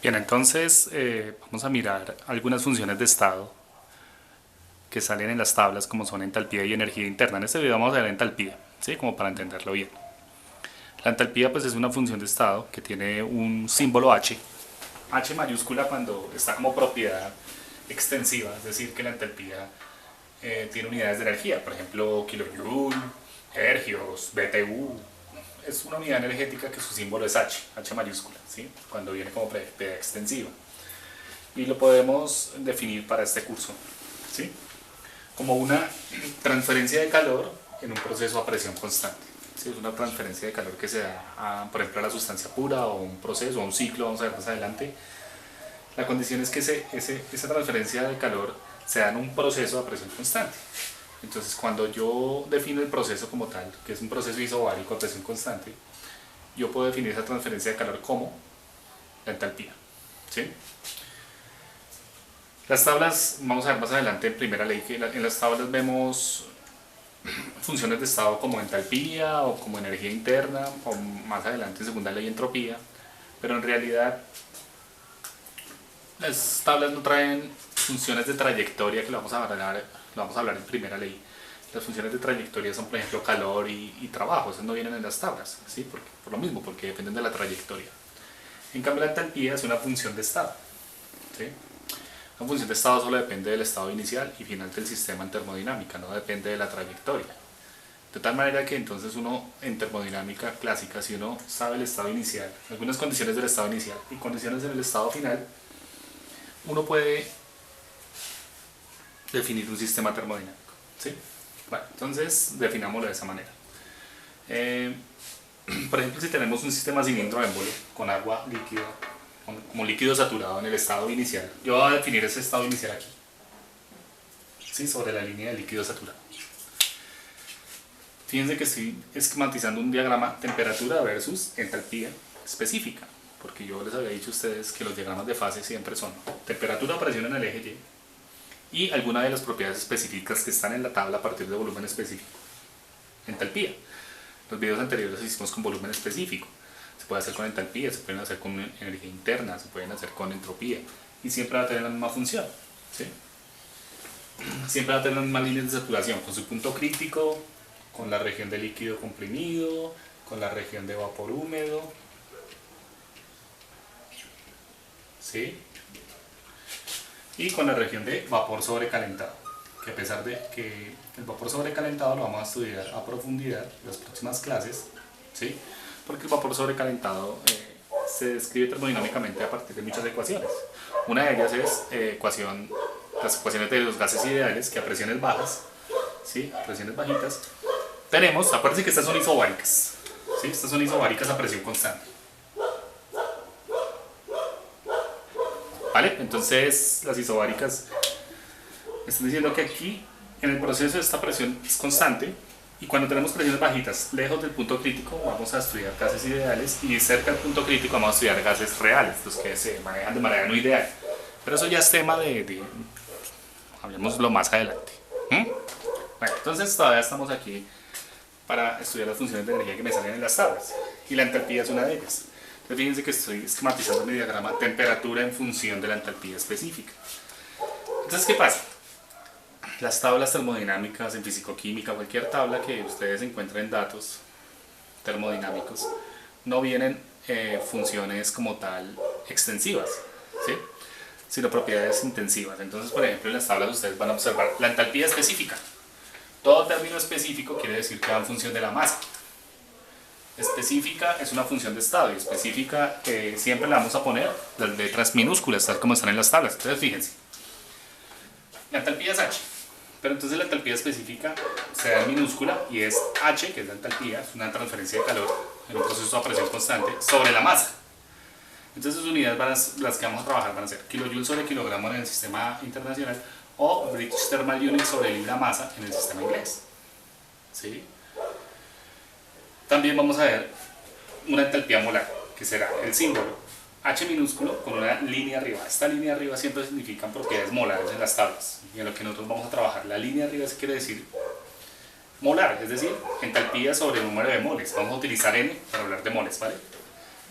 Bien, entonces vamos a mirar algunas funciones de estado que salen en las tablas como son entalpía y energía interna. En este video vamos a ver entalpía, ¿sí? Como para entenderlo bien. La entalpía pues es una función de estado que tiene un símbolo H. H mayúscula cuando está como propiedad extensiva, es decir, que la entalpía tiene unidades de energía, por ejemplo, kilojoule, hercios, BTU. Es una unidad energética que su símbolo es H, H mayúscula, ¿sí? Cuando viene como propiedad extensiva. Y lo podemos definir para este curso, ¿sí? Como una transferencia de calor en un proceso a presión constante. ¿Sí? Es una transferencia de calor que se da, por ejemplo, a la sustancia pura o un proceso o un ciclo, vamos a ver más adelante. La condición es que esa transferencia de calor se da en un proceso a presión constante. Entonces, cuando yo defino el proceso como tal, que es un proceso isobárico a presión constante, yo puedo definir esa transferencia de calor como la entalpía. ¿Sí? Las tablas, vamos a ver más adelante en primera ley, que en las tablas vemos funciones de estado como entalpía o como energía interna, o más adelante en segunda ley entropía, pero en realidad las tablas no traen funciones de trayectoria que lo vamos a hablar en primera ley. Las funciones de trayectoria son, por ejemplo, calor y trabajo, esas no vienen en las tablas, ¿sí? Por lo mismo, porque dependen de la trayectoria. En cambio, la entalpía es una función de estado, ¿sí? Una función de estado solo depende del estado inicial y final del sistema en termodinámica, no depende de la trayectoria. De tal manera que entonces uno en termodinámica clásica, si uno sabe el estado inicial, algunas condiciones del estado inicial y condiciones en el estado final, uno puede definir un sistema termodinámico. ¿Sí? Bueno, entonces definámoslo de esa manera. Eh, por ejemplo, si tenemos un sistema cilindro émbolo con agua líquida, como líquido saturado en el estado inicial, yo voy a definir ese estado inicial aquí, ¿sí? Sobre la línea de líquido saturado. Fíjense que estoy esquematizando un diagrama temperatura versus entalpía específica, porque yo les había dicho a ustedes que los diagramas de fase siempre son temperatura, presión en el eje Y y alguna de las propiedades específicas que están en la tabla a partir de volumen específico. Entalpía. Los videos anteriores los hicimos con volumen específico. Se puede hacer con entalpía, se pueden hacer con energía interna, se pueden hacer con entropía. Y siempre va a tener la misma función. ¿Sí? Siempre va a tener las mismas líneas de saturación, con su punto crítico, con la región de líquido comprimido, con la región de vapor húmedo, ¿sí? Y con la región de vapor sobrecalentado, que a pesar de que el vapor sobrecalentado lo vamos a estudiar a profundidad en las próximas clases, ¿sí? Porque el vapor sobrecalentado se describe termodinámicamente a partir de muchas ecuaciones. Una de ellas es las ecuaciones de los gases ideales, que a presiones bajas, ¿sí? A presiones bajitas, tenemos, acuérdense que estas son isobáricas, ¿sí? Estas son isobáricas a presión constante, ¿vale? Entonces las isobáricas me están diciendo que aquí en el proceso esta presión es constante y cuando tenemos presiones bajitas lejos del punto crítico vamos a estudiar gases ideales y cerca del punto crítico vamos a estudiar gases reales, los que se manejan de manera no ideal. Pero eso ya es tema hablemoslo más adelante. ¿Mm? Bueno, entonces todavía estamos aquí para estudiar las funciones de energía que me salen en las tablas y la entalpía es una de ellas. Entonces fíjense que estoy esquematizando mi diagrama temperatura en función de la entalpía específica. Entonces, ¿qué pasa? Las tablas termodinámicas en fisicoquímica, cualquier tabla que ustedes encuentren datos termodinámicos, no vienen funciones como tal extensivas, ¿sí? Sino propiedades intensivas. Entonces, por ejemplo, en las tablas ustedes van a observar la entalpía específica. Todo término específico quiere decir que va en función de la masa. Específica es una función de estado y específica siempre le vamos a poner las letras minúsculas, tal como están en las tablas. Entonces, fíjense, la entalpía es H. Pero entonces la entalpía específica se da en minúscula y es H, que es la entalpía, es una transferencia de calor en un proceso a presión constante sobre la masa. Entonces sus unidades las que vamos a trabajar van a ser kilojoules sobre kilogramo en el sistema internacional o British Thermal Unit sobre libra masa en el sistema inglés. ¿Sí? También vamos a ver una entalpía molar, que será el símbolo H minúsculo con una línea arriba. Esta línea arriba siempre significan propiedades molares en las tablas. Y en lo que nosotros vamos a trabajar, la línea arriba se quiere decir molar, es decir, entalpía sobre el número de moles. Vamos a utilizar N para hablar de moles, ¿vale?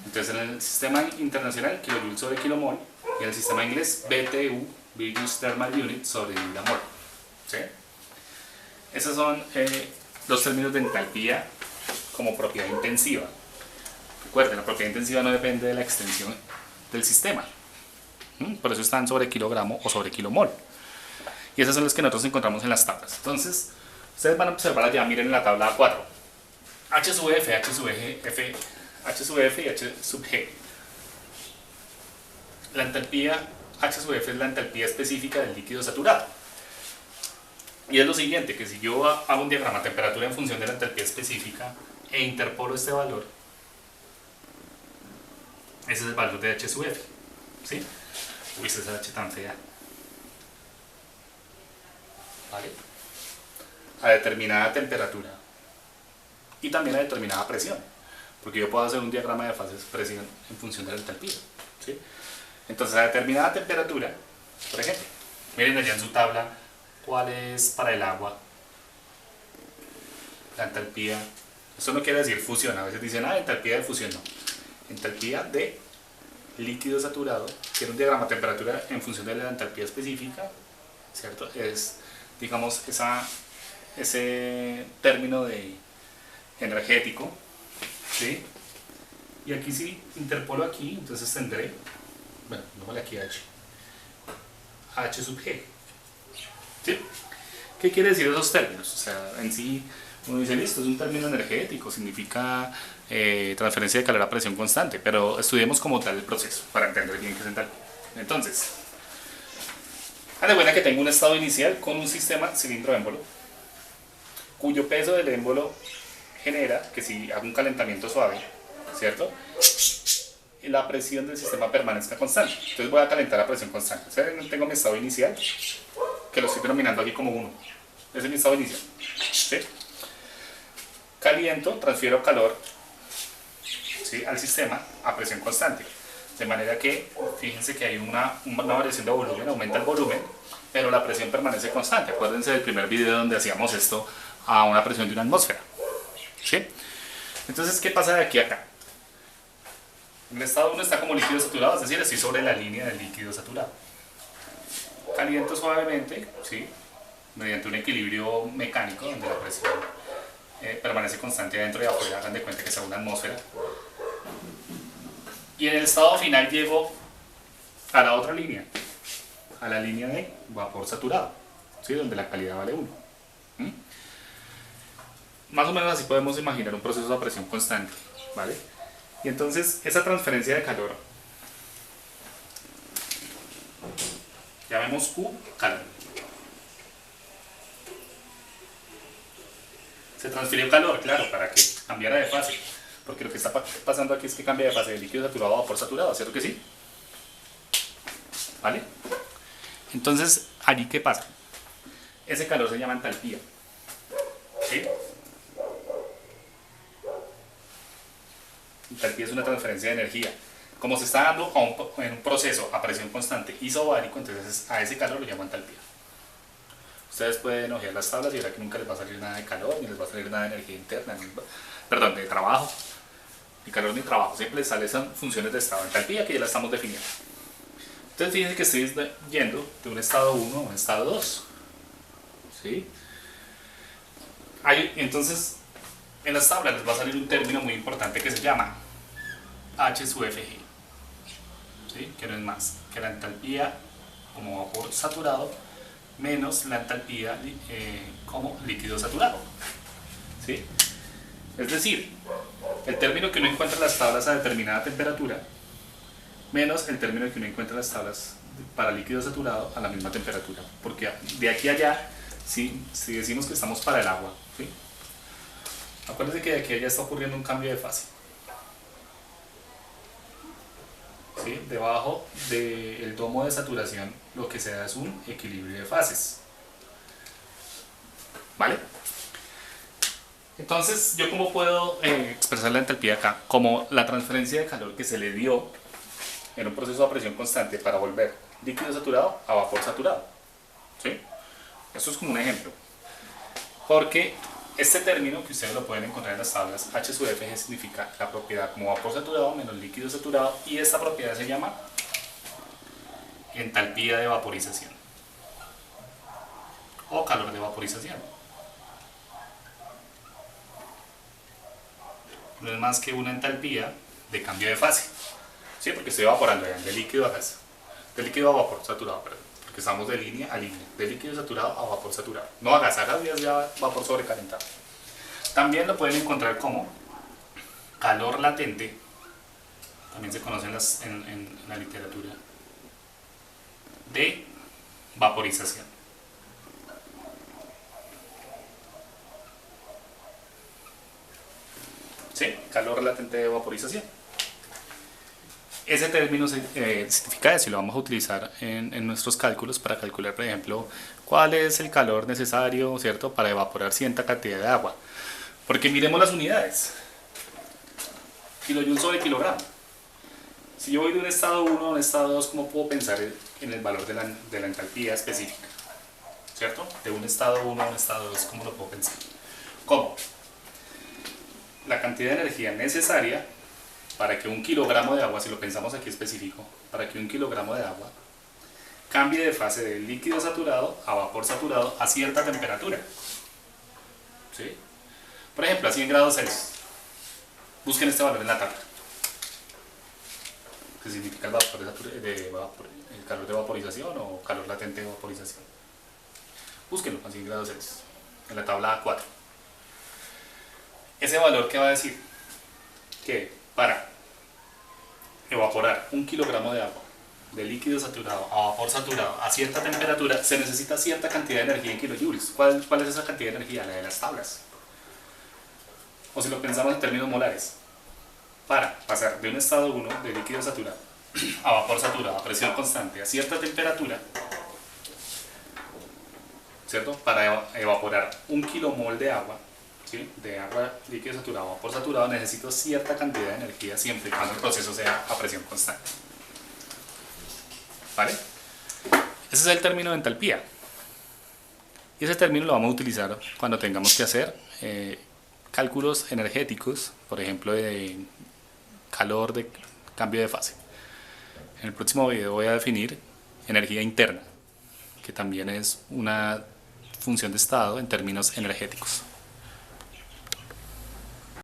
Entonces en el sistema internacional kilojoule sobre kilomol y en el sistema inglés BTU, British Thermal Unit sobre milamol. ¿Sí? Esos son los términos de entalpía como propiedad intensiva. Recuerden, la propiedad intensiva no depende de la extensión del sistema. Por eso están sobre kilogramo o sobre kilomol. Y esas son las que nosotros encontramos en las tablas. Entonces, ustedes van a observar allá, miren en la tabla 4. H sub F, H sub G, H sub F y H sub G. La entalpía H sub F es la entalpía específica del líquido saturado. Y es lo siguiente, que si yo hago un diagrama de temperatura en función de la entalpía específica e interpolo este valor, ese es el valor de H sub F. ¿Sí? Uy, esa es H tan fea. ¿Vale? A determinada temperatura y también a determinada presión, porque yo puedo hacer un diagrama de fases presión en función de la entalpía. ¿Sí? Entonces a determinada temperatura, por ejemplo, miren allá en su tabla cuál es para el agua la entalpía. Esto no quiere decir fusión, a veces dicen entalpía de fusión, no, entalpía de líquido saturado, que es un diagrama de temperatura en función de la entalpía específica, ¿cierto? Es, digamos, ese término de energético, ¿sí? Y aquí sí interpolo aquí, entonces tendré, bueno, no aquí H sub G, ¿sí? ¿Qué quiere decir esos términos? O sea, en sí, uno dice, listo, es un término energético, significa transferencia de calor a presión constante, pero estudiemos como tal el proceso para entender bien qué es entalpía. Entonces, haz de cuenta que tengo un estado inicial con un sistema cilindro-émbolo, cuyo peso del émbolo genera que si hago un calentamiento suave, ¿cierto? La presión del sistema permanezca constante. Entonces voy a calentar a presión constante. O sea, tengo mi estado inicial, que lo estoy denominando aquí como 1. Ese es mi estado inicial. ¿Sí? Caliento, transfiero calor, ¿sí?, al sistema a presión constante. De manera que, fíjense que hay una variación de volumen, aumenta el volumen, pero la presión permanece constante. Acuérdense del primer video donde hacíamos esto a una presión de una atmósfera. ¿Sí? Entonces, ¿qué pasa de aquí a acá? En el estado 1 está como líquido saturado, es decir, estoy sobre la línea del líquido saturado. Caliento suavemente, ¿sí?, mediante un equilibrio mecánico donde la presión permanece constante adentro y afuera. Hagan de cuenta que sea una atmósfera. Y en el estado final llego a la otra línea, a la línea de vapor saturado, ¿sí?, donde la calidad vale 1. Más o menos así podemos imaginar un proceso a presión constante, ¿vale? Y entonces esa transferencia de calor, llamemos Q calor. Se transfirió calor, claro, para que cambiara de fase, porque lo que está pasando aquí es que cambia de fase de líquido saturado a vapor saturado, ¿cierto que sí? ¿Vale? Entonces, ¿allí qué pasa? Ese calor se llama entalpía, ¿sí? Entalpía es una transferencia de energía. Como se está dando en un proceso a presión constante isobárico, entonces a ese calor lo llaman entalpía. Ustedes pueden ojear las tablas y verán que nunca les va a salir nada de calor, ni les va a salir nada de energía interna, perdón, de trabajo, ni calor ni trabajo. Siempre les salen esas funciones de estado de entalpía que ya la estamos definiendo. Entonces fíjense que estoy yendo de un estado 1 a un estado 2. ¿Sí? Entonces, en las tablas les va a salir un término muy importante que se llama H sub Fg, ¿sí?, que no es más que la entalpía como vapor saturado menos la entalpía como líquido saturado. ¿Sí? Es decir, el término que uno encuentra en las tablas a determinada temperatura menos el término que uno encuentra en las tablas para líquido saturado a la misma temperatura. Porque de aquí a allá, si decimos que estamos para el agua, ¿sí?, acuérdense que de aquí a allá está ocurriendo un cambio de fase. ¿Sí? Debajo del domo de saturación lo que se da es un equilibrio de fases. ¿Vale? Entonces, ¿yo cómo puedo expresar la entalpía acá? Como la transferencia de calor que se le dio en un proceso a presión constante para volver líquido saturado a vapor saturado. ¿Sí? Esto es como un ejemplo. Porque Este término que ustedes lo pueden encontrar en las tablas H sub F significa la propiedad como vapor saturado menos líquido saturado, y esta propiedad se llama entalpía de vaporización o calor de vaporización. No es más que una entalpía de cambio de fase, ¿sí? Porque estoy evaporando de líquido a gas, de líquido a vapor saturado, perdón, porque estamos de línea a línea, de líquido saturado a vapor saturado, no a gas ya vapor sobrecalentado. También lo pueden encontrar como calor latente, también se conoce en la literatura, de vaporización. ¿Sí? Calor latente de vaporización. Ese término significa eso y lo vamos a utilizar en nuestros cálculos para calcular, por ejemplo, cuál es el calor necesario, ¿cierto?, para evaporar cierta cantidad de agua. Porque miremos las unidades. Kilojoule sobre kilogramo. Si yo voy de un estado 1 a un estado 2, ¿cómo puedo pensar en el valor de la entalpía específica? ¿Cierto? De un estado 1 a un estado 2, ¿cómo lo puedo pensar? ¿Cómo? La cantidad de energía necesaria para que un kilogramo de agua, si lo pensamos aquí específico, para que un kilogramo de agua cambie de fase de líquido saturado a vapor saturado a cierta temperatura. ¿Sí? Por ejemplo, a 100 grados Celsius. Busquen este valor en la tabla, que significa el calor de vaporización o calor latente de vaporización. Búsquenlo a 100 grados Celsius, en la tabla A4. Ese valor, ¿qué va a decir? Que para evaporar un kilogramo de agua de líquido saturado a vapor saturado a cierta temperatura se necesita cierta cantidad de energía en kilojoules. ¿Cuál es esa cantidad de energía? La de las tablas. O si lo pensamos en términos molares, para pasar de un estado 1 de líquido saturado a vapor saturado a presión constante a cierta temperatura, ¿cierto?, para evaporar un kilomol de agua, ¿sí?, de agua líquido saturado a vapor saturado, necesito cierta cantidad de energía siempre y cuando el proceso sea a presión constante. ¿Vale? Ese es el término de entalpía. Y ese término lo vamos a utilizar cuando tengamos que hacer cálculos energéticos, por ejemplo, de calor, de cambio de fase. En el próximo video voy a definir energía interna, que también es una función de estado en términos energéticos.